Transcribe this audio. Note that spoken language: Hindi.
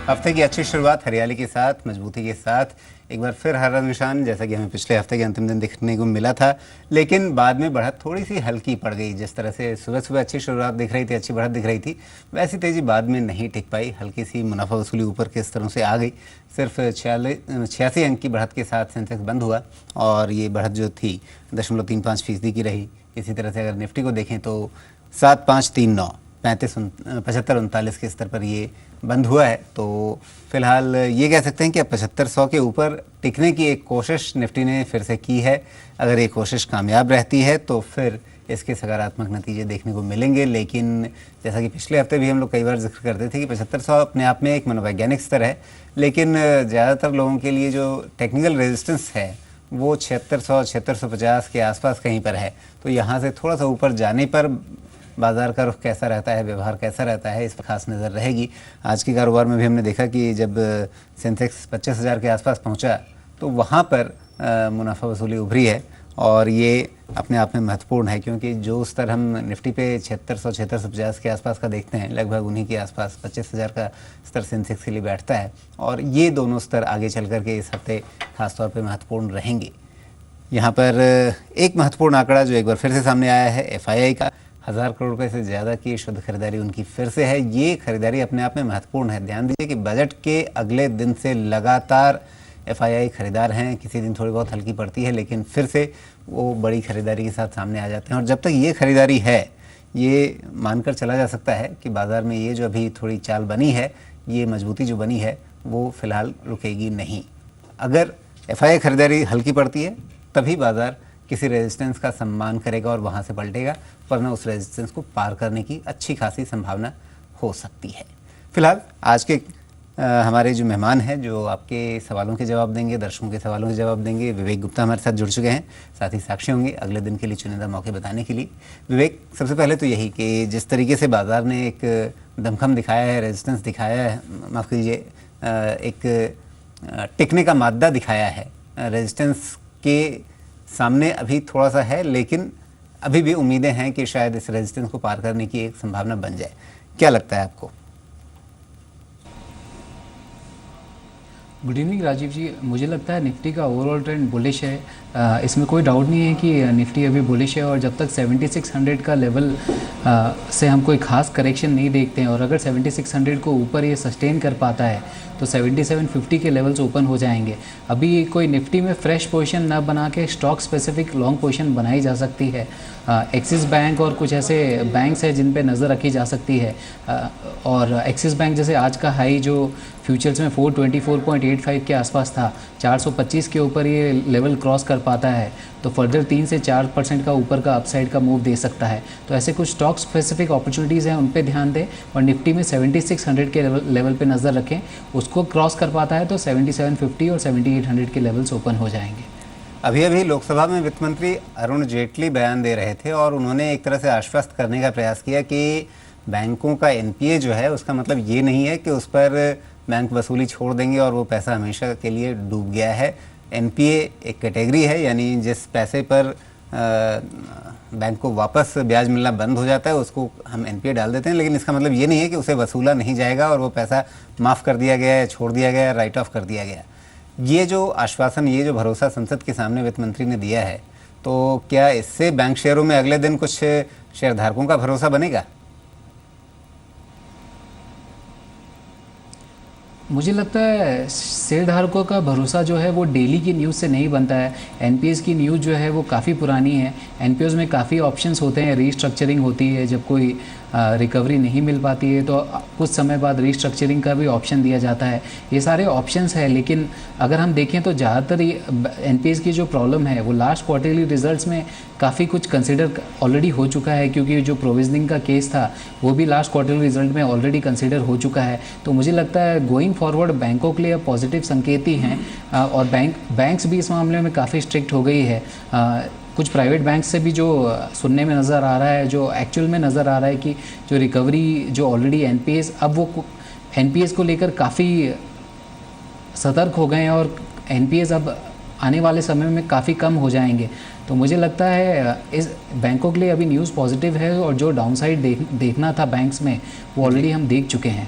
हफ्ते की अच्छी शुरुआत हरियाली के साथ, मजबूती के साथ, एक बार फिर हरा निशान जैसा कि हमें पिछले हफ्ते के अंतिम दिन देखने को मिला था, लेकिन बाद में बढ़त थोड़ी सी हल्की पड़ गई। जिस तरह से सुबह सुबह अच्छी शुरुआत दिख रही थी, अच्छी बढ़त दिख रही थी, वैसी तेज़ी बाद में नहीं टिक पाई। हल्की सी मुनाफा वसूली ऊपर के स्तरों से आ गई। सिर्फ 86 अंक की बढ़त के साथ सेंसेक्स बंद हुआ और ये बढ़त जो थी 0.35% की रही। इसी तरह से अगर निफ्टी को देखें तो 7539 75-39 के स्तर पर ये बंद हुआ है। तो फिलहाल ये कह सकते हैं कि अब 7500 के ऊपर टिकने की एक कोशिश निफ्टी ने फिर से की है। अगर ये कोशिश कामयाब रहती है तो फिर इसके सकारात्मक नतीजे देखने को मिलेंगे। लेकिन जैसा कि पिछले हफ्ते भी हम लोग कई बार जिक्र करते थे कि 7500 अपने आप में एक मनोवैज्ञानिक स्तर है, लेकिन ज़्यादातर लोगों के लिए जो टेक्निकल रेजिस्टेंस है वो 7600-7650 के आसपास कहीं पर है। तो यहाँ से थोड़ा सा ऊपर जाने पर बाजार का रुख कैसा रहता है, व्यवहार कैसा रहता है, इस पर खास नज़र रहेगी। आज के कारोबार में भी हमने देखा कि जब सेंसेक्स 25,000 के आसपास पहुंचा तो वहां पर मुनाफा वसूली उभरी है और ये अपने आप में महत्वपूर्ण है, क्योंकि जो स्तर हम निफ्टी पे 7600-7650 के आसपास का देखते हैं, लगभग उन्हीं के आसपास 25,000 का स्तर सेंसेक्स के लिए बैठता है। और ये दोनों स्तर आगे चल कर के इस हफ्ते खासतौर पर महत्वपूर्ण रहेंगे। यहाँ पर एक महत्वपूर्ण आंकड़ा जो एक बार फिर से सामने आया है FII का, 1000 करोड़ रुपए से ज़्यादा की शुद्ध खरीदारी उनकी फिर से है। ये खरीदारी अपने आप में महत्वपूर्ण है। ध्यान दीजिए कि बजट के अगले दिन से लगातार FII खरीदार हैं। किसी दिन थोड़ी बहुत हल्की पड़ती है, लेकिन फिर से वो बड़ी खरीदारी के साथ सामने आ जाते हैं। और जब तक ये खरीदारी है, ये मानकर चला जा सकता है कि बाज़ार में ये जो अभी थोड़ी चाल बनी है, ये मजबूती जो बनी है, वो फ़िलहाल रुकेगी नहीं। अगर FII खरीदारी हल्की पड़ती है तभी बाज़ार किसी रेजिस्टेंस का सम्मान करेगा और वहाँ से पलटेगा, वरना उस रेजिस्टेंस को पार करने की अच्छी खासी संभावना हो सकती है। फिलहाल आज के हमारे जो मेहमान हैं, जो आपके सवालों के जवाब देंगे, दर्शकों के सवालों के जवाब देंगे, विवेक गुप्ता हमारे साथ जुड़ चुके हैं। साथ ही साक्षी होंगे अगले दिन के लिए चुनिंदा मौके बताने के लिए। विवेक, सबसे पहले तो यही कि जिस तरीके से बाज़ार ने एक दमखम दिखाया है, रेजिस्टेंस दिखाया है, माफ़ कीजिए, एक टिकने का मादा दिखाया है, रेजिस्टेंस के सामने अभी थोड़ा सा है, लेकिन अभी भी उम्मीदें हैं कि शायद इस रेजिस्टेंस को पार करने की एक संभावना बन जाए। क्या लगता है आपको? गुड इवनिंग राजीव जी। मुझे लगता है निफ्टी का ओवरऑल ट्रेंड बुलिश है। इसमें कोई डाउट नहीं है कि निफ्टी अभी बुलिश है और जब तक 7600 का लेवल से हम कोई खास करेक्शन नहीं देखते हैं और अगर 7600 को ऊपर ये सस्टेन कर पाता है तो 7750 के लेवल्स ओपन हो जाएंगे। अभी कोई निफ्टी में फ्रेश पोजीशन ना बना के स्टॉक स्पेसिफिक लॉन्ग पोजीशन बनाई जा सकती है। एक्सिस बैंक और कुछ ऐसे बैंक्स हैं जिन पे नज़र रखी जा सकती है। और एक्सिस बैंक जैसे आज का हाई जो फ्यूचर्स में 424.85 के आसपास था, 425 के ऊपर ये लेवल क्रॉस कर पाता है तो फर्दर 3 से 4% का ऊपर का अपसाइड का मूव दे सकता है। तो ऐसे कुछ स्टॉक स्पेसिफिक अपॉर्चुनिटीज़ हैं, उन पे ध्यान दें और निफ्टी में 7600 के लेवल पे नज़र रखें। उसको क्रॉस कर पाता है तो 7750 और 7800 के लेवल्स ओपन हो जाएंगे। अभी अभी लोकसभा में वित्त मंत्री अरुण जेटली बयान दे रहे थे और उन्होंने एक तरह से आश्वस्त करने का प्रयास किया कि बैंकों का NPA जो है उसका मतलब ये नहीं है कि उस पर बैंक वसूली छोड़ देंगे और वो पैसा हमेशा के लिए डूब गया है। NPA एक कैटेगरी है, यानी जिस पैसे पर बैंक को वापस ब्याज मिलना बंद हो जाता है उसको हम NPA डाल देते हैं, लेकिन इसका मतलब ये नहीं है कि उसे वसूला नहीं जाएगा और वो पैसा माफ़ कर दिया गया है, छोड़ दिया गया, राइट ऑफ कर दिया गया। ये जो आश्वासन, ये जो भरोसा संसद के सामने वित्त मंत्री ने दिया है, तो क्या इससे बैंक शेयरों में अगले दिन कुछ शेयरधारकों का भरोसा बनेगा? मुझे लगता है शेयरधारकों का भरोसा जो है वो डेली की न्यूज़ से नहीं बनता है। NPAs की न्यूज़ जो है वो काफ़ी पुरानी है। NPAs में काफ़ी ऑप्शंस होते हैं, रीस्ट्रक्चरिंग होती है, जब कोई रिकवरी नहीं मिल पाती है तो कुछ समय बाद रीस्ट्रक्चरिंग का भी ऑप्शन दिया जाता है। ये सारे ऑप्शंस हैं, लेकिन अगर हम देखें तो ज़्यादातर NPAs की जो प्रॉब्लम है वो लास्ट क्वार्टरली रिजल्ट्स में काफ़ी कुछ कंसिडर ऑलरेडी हो चुका है, क्योंकि जो प्रोविजनिंग का केस था वो भी लास्ट क्वार्टरली रिजल्ट में ऑलरेडी कंसिडर हो चुका है। तो मुझे लगता है गोइंग फॉरवर्ड बैंकों के लिए अब पॉजिटिव संकेत ही हैं और बैंक्स भी इस मामले में काफ़ी स्ट्रिक्ट हो गई है। कुछ प्राइवेट बैंक से भी जो सुनने में नज़र आ रहा है, जो एक्चुअल में नज़र आ रहा है कि जो रिकवरी जो ऑलरेडी NPAs, अब वो NPAs को लेकर काफ़ी सतर्क हो गए हैं और NPAs अब आने वाले समय में काफ़ी कम हो जाएंगे। तो मुझे लगता है इस बैंकों के लिए अभी न्यूज़ पॉजिटिव है और जो डाउनसाइड देखना था बैंक्स में वो ऑलरेडी हम देख चुके हैं।